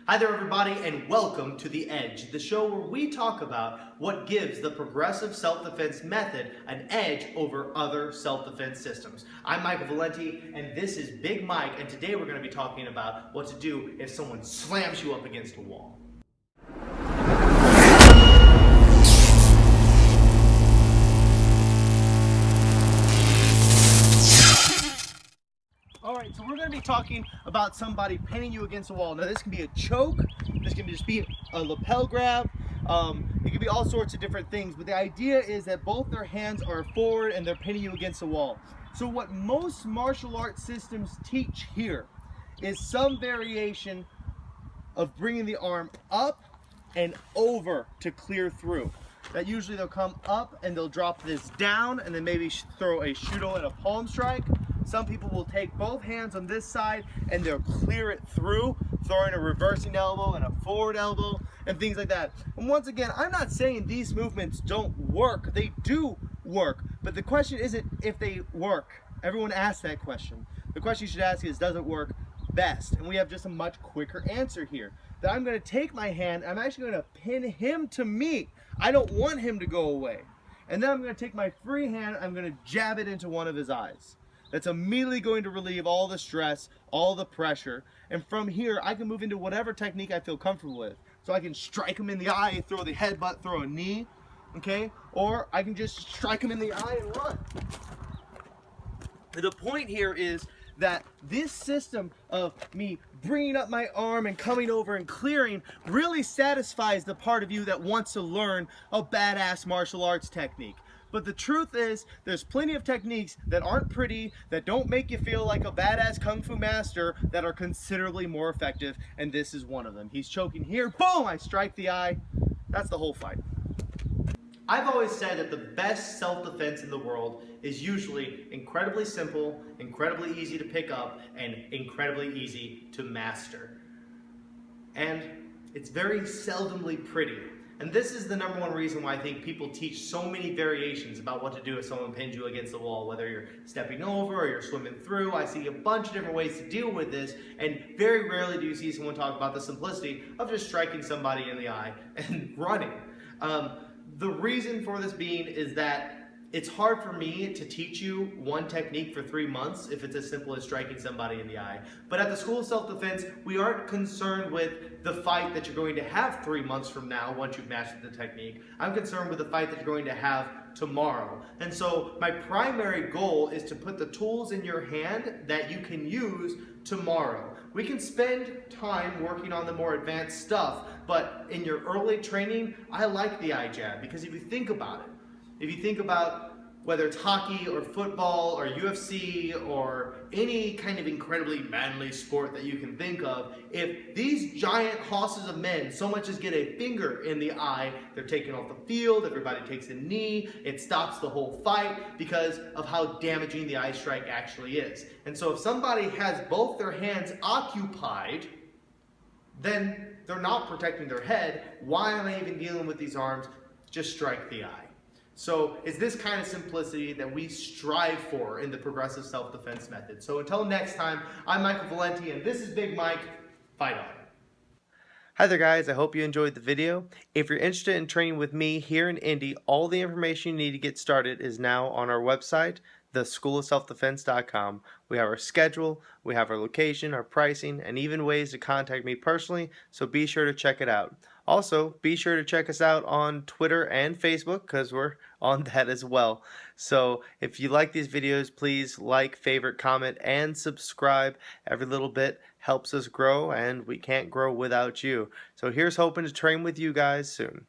Hi there everybody and welcome to The Edge, the show where we talk about what gives the progressive self-defense method an edge over other self-defense systems. I'm Michael Valenti and this is Big Mike, and today we're going to be talking about what to do if someone slams you up against a wall. Alright, so we're going to be talking about somebody pinning you against a wall. Now this can be a choke, this can just be a lapel grab, it can be all sorts of different things, but the idea is that both their hands are forward and they're pinning you against a wall. So what most martial arts systems teach here is some variation of bringing the arm up and over to clear through. That usually they'll come up and they'll drop this down and then maybe throw a shudo and a palm strike. Some people will take both hands on this side and they'll clear it through, throwing a reversing elbow and a forward elbow and things like that. And once again, I'm not saying these movements don't work. They do work, but the question isn't if they work. Everyone asks that question. The question you should ask is, does it work best? And we have just a much quicker answer here. That I'm going to take my hand, I'm actually going to pin him to me. I don't want him to go away. And then I'm going to take my free hand, I'm going to jab it into one of his eyes. That's immediately going to relieve all the stress, all the pressure. And from here, I can move into whatever technique I feel comfortable with. So I can strike him in the eye, throw the headbutt, throw a knee, okay? Or I can just strike him in the eye and run. The point here is that this system of me bringing up my arm and coming over and clearing really satisfies the part of you that wants to learn a badass martial arts technique. But the truth is, there's plenty of techniques that aren't pretty, that don't make you feel like a badass kung fu master, that are considerably more effective, and this is one of them. He's choking here, boom, I strike the eye. That's the whole fight. I've always said that the best self-defense in the world is usually incredibly simple, incredibly easy to pick up, and incredibly easy to master. And it's very seldomly pretty. And this is the number one reason why I think people teach so many variations about what to do if someone pins you against the wall, whether you're stepping over or you're swimming through. I see a bunch of different ways to deal with this, and very rarely do you see someone talk about the simplicity of just striking somebody in the eye and running. The reason for this being is that it's hard for me to teach you one technique for 3 months if it's as simple as striking somebody in the eye. But at the School of Self-Defense, we aren't concerned with the fight that you're going to have 3 months from now once you've mastered the technique. I'm concerned with the fight that you're going to have tomorrow. And so my primary goal is to put the tools in your hand that you can use tomorrow. We can spend time working on the more advanced stuff, but in your early training, I like the eye jab, because if you think about it, if you think about whether it's hockey or football or UFC or any kind of incredibly manly sport that you can think of, if these giant hosses of men so much as get a finger in the eye, they're taken off the field, everybody takes a knee, it stops the whole fight because of how damaging the eye strike actually is. And so if somebody has both their hands occupied, then they're not protecting their head. Why am I even dealing with these arms? Just strike the eye. So it's this kind of simplicity that we strive for in the progressive self-defense method. So until next time, I'm Michael Valenti and this is Big Mike. Fight on. Hi there guys, I hope you enjoyed the video. If you're interested in training with me here in Indy, all the information you need to get started is now on our website, theschoolofselfdefense.com. We have our schedule, we have our location, our pricing, and even ways to contact me personally, so be sure to check it out. Also, be sure to check us out on Twitter and Facebook, because we're on that as well. So if you like these videos, please like, favorite, comment, and subscribe. Every little bit helps us grow, and we can't grow without you. So here's hoping to train with you guys soon.